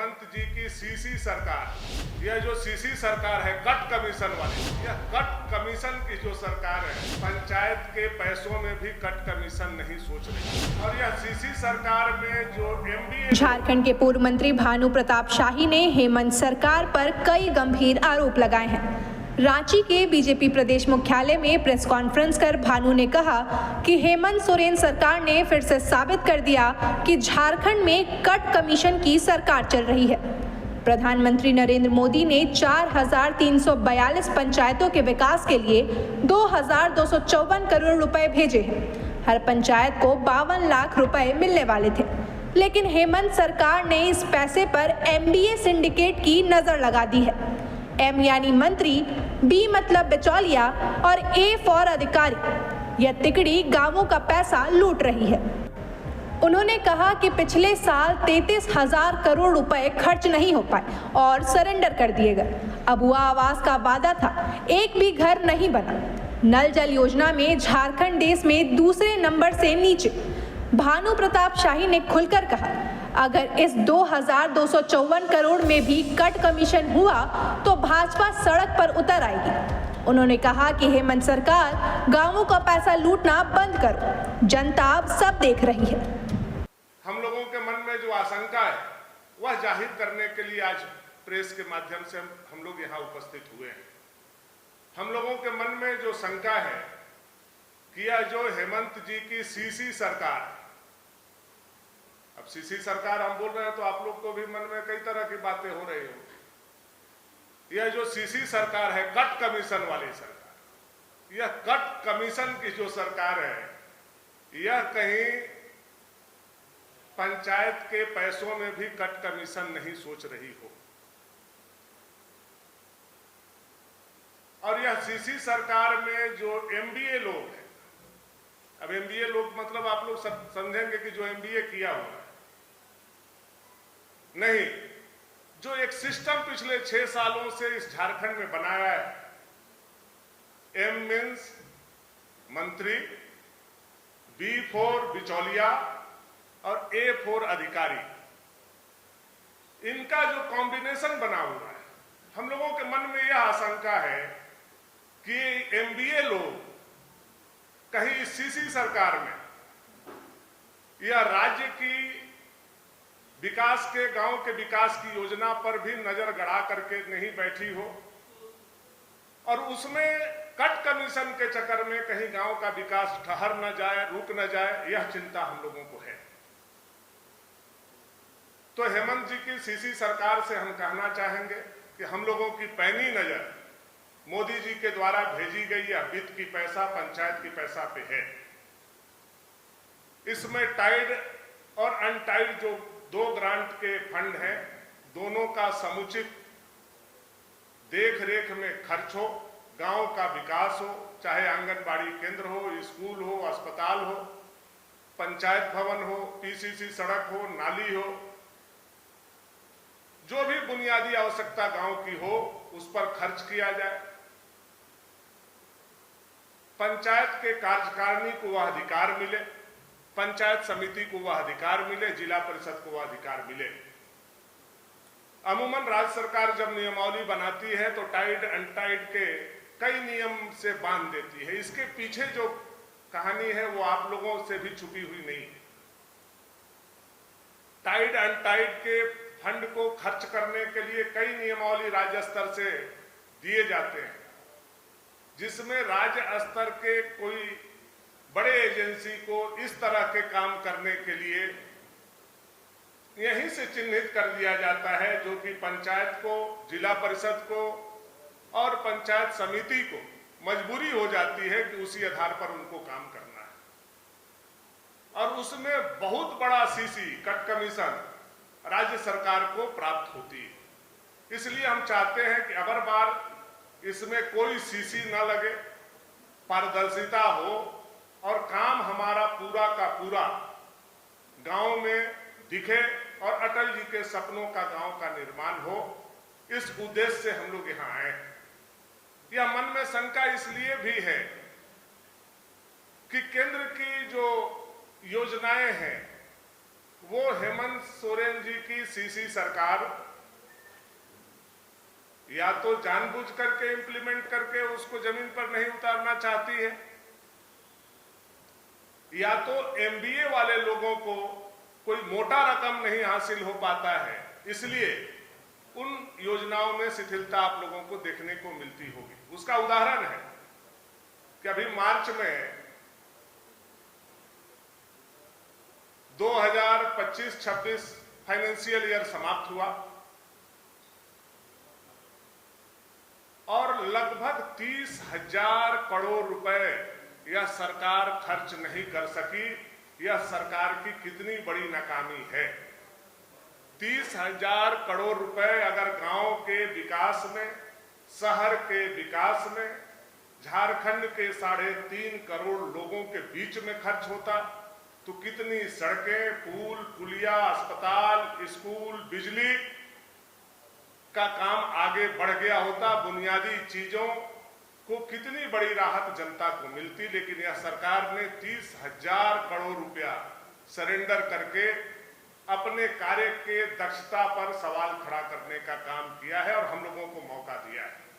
हेमंत जी की सीसी सरकार, यह जो सीसी सरकार है कट कमीशन वाली, यह कट कमीशन की जो सरकार है, पंचायत के पैसों में भी कट कमीशन नहीं सोच रही। और यह सीसी सरकार में जो MBA झारखंड के पूर्व मंत्री भानु प्रताप शाही ने हेमंत सरकार पर कई गंभीर आरोप लगाए हैं। रांची के बीजेपी प्रदेश मुख्यालय में प्रेस कॉन्फ्रेंस कर भानु ने कहा कि हेमंत सोरेन सरकार ने फिर से साबित कर दिया कि झारखंड में कट कमीशन की सरकार चल रही है। प्रधानमंत्री नरेंद्र मोदी ने 4,342 पंचायतों के विकास के लिए 2,254 करोड़ रुपए भेजे हैं। हर पंचायत को 52 लाख रुपए मिलने वाले थे, लेकिन हेमंत सरकार ने इस पैसे पर MBA सिंडिकेट की नजर लगा दी है। M यानी मंत्री, B मतलब बिचौलिया और A फॉर अधिकारी। यह तिकड़ी गांवों का पैसा लूट रही है। उन्होंने कहा कि पिछले साल 33,000 करोड़ रुपए खर्च नहीं हो पाए और सरेंडर कर दिए गए। अबुआ आवास का वादा था, एक भी घर नहीं बना। नल जल योजना में झारखंड देश में दूसरे नंबर से नीचे। भानु प्रताप शाही ने खुलकर कहा, अगर इस 2,254 करोड़ में भी कट कमीशन हुआ तो भाजपा सड़क पर उतर आएगी। उन्होंने कहा कि हेमंत सरकार गांवों का पैसा लूटना बंद करो, जनता अब सब देख रही है। हम लोगों के मन में जो आशंका है वह जाहिर करने के लिए आज प्रेस के माध्यम से हम लोग यहाँ उपस्थित हुए हैं। हम लोगों के मन में जो शंका है कि यह जो हेमंत जी की सीसी सरकार, अब सीसी सरकार हम बोल रहे हैं तो आप लोग को भी मन में कई तरह की बातें हो रही होंगी। यह जो सीसी सरकार है कट कमीशन वाली सरकार, यह कट कमीशन की जो सरकार है, यह कहीं पंचायत के पैसों में भी कट कमीशन नहीं सोच रही हो। और यह सीसी सरकार में जो MBA लोग हैं, अब MBA लोग मतलब आप लोग सब समझेंगे कि जो MBA किया हुआ नहीं, जो एक सिस्टम पिछले 6 सालों से इस झारखंड में बनाया है। M मीन्स मंत्री, B फॉर बिचौलिया और A फॉर अधिकारी। इनका जो कॉम्बिनेशन बना हुआ है, हम लोगों के मन में यह आशंका है कि MBA लोग कहीं इस सीसी सरकार में या राज्य की विकास के, गांव के विकास की योजना पर भी नजर गड़ा करके नहीं बैठी हो और उसमें कट कमीशन के चक्कर में कहीं गांव का विकास ठहर न जाए, रुक न जाए, यह चिंता हम लोगों को है। तो हेमंत जी की सीसी सरकार से हम कहना चाहेंगे कि हम लोगों की पैनी नजर मोदी जी के द्वारा भेजी गई यह वित्त की पैसा पंचायत की पैसा पे है। इसमें टाइड और अनटाइड जो 2 ग्रांट के फंड हैं, दोनों का समुचित देख रेख में खर्च हो, गांव का विकास हो, चाहे आंगनबाड़ी केंद्र हो, स्कूल हो, अस्पताल हो, पंचायत भवन हो, PCC सड़क हो, नाली हो, जो भी बुनियादी आवश्यकता गांव की हो उस पर खर्च किया जाए। पंचायत के कार्यकारिणी को वह अधिकार मिले, पंचायत समिति को वह अधिकार मिले, जिला परिषद को वह अधिकार मिले। अमूमन राज्य सरकार जब नियमावली बनाती है तो टाइड अनटाइड के कई नियम से बांध देती है। इसके पीछे जो कहानी है वो आप लोगों से भी छुपी हुई नहीं है। टाइड अनटाइड के फंड को खर्च करने के लिए कई नियमावली राज्य स्तर से दिए जाते हैं, जिसमें राज्य स्तर के कोई बड़े एजेंसी को इस तरह के काम करने के लिए यहीं से चिन्हित कर दिया जाता है, जो कि पंचायत को, जिला परिषद को और पंचायत समिति को मजबूरी हो जाती है कि उसी आधार पर उनको काम करना है। और उसमें बहुत बड़ा सीसी कट कमीशन राज्य सरकार को प्राप्त होती है। इसलिए हम चाहते हैं कि अगर बार इसमें कोई सीसी न लगे, पारदर्शिता हो और काम हमारा पूरा का पूरा गांव में दिखे और अटल जी के सपनों का गांव का निर्माण हो, इस उद्देश्य से हम लोग यहाँ आए हैं। यह मन में शंका इसलिए भी है कि केंद्र की जो योजनाएं हैं वो हेमंत सोरेन जी की सीसी सरकार या तो जानबूझ करके इंप्लीमेंट करके उसको जमीन पर नहीं उतारना चाहती है, या तो एमबीए वाले लोगों को कोई मोटा रकम नहीं हासिल हो पाता है, इसलिए उन योजनाओं में शिथिलता आप लोगों को देखने को मिलती होगी। उसका उदाहरण है कि अभी मार्च में 2025-26 फाइनेंशियल ईयर समाप्त हुआ और लगभग 30,000 करोड़ रुपए यह सरकार खर्च नहीं कर सकी। यह सरकार की कितनी बड़ी नाकामी है। 30,000 करोड़ रुपए अगर गांव के विकास में, शहर के विकास में, झारखंड के 3.5 करोड़ लोगों के बीच में खर्च होता तो कितनी सड़कें, पुल, पुलिया, अस्पताल, स्कूल, बिजली का काम आगे बढ़ गया होता, बुनियादी चीजों को कितनी बड़ी राहत जनता को मिलती। लेकिन यह सरकार ने 30,000 करोड़ रुपया सरेंडर करके अपने कार्य के दक्षता पर सवाल खड़ा करने का काम किया है और हम लोगों को मौका दिया है।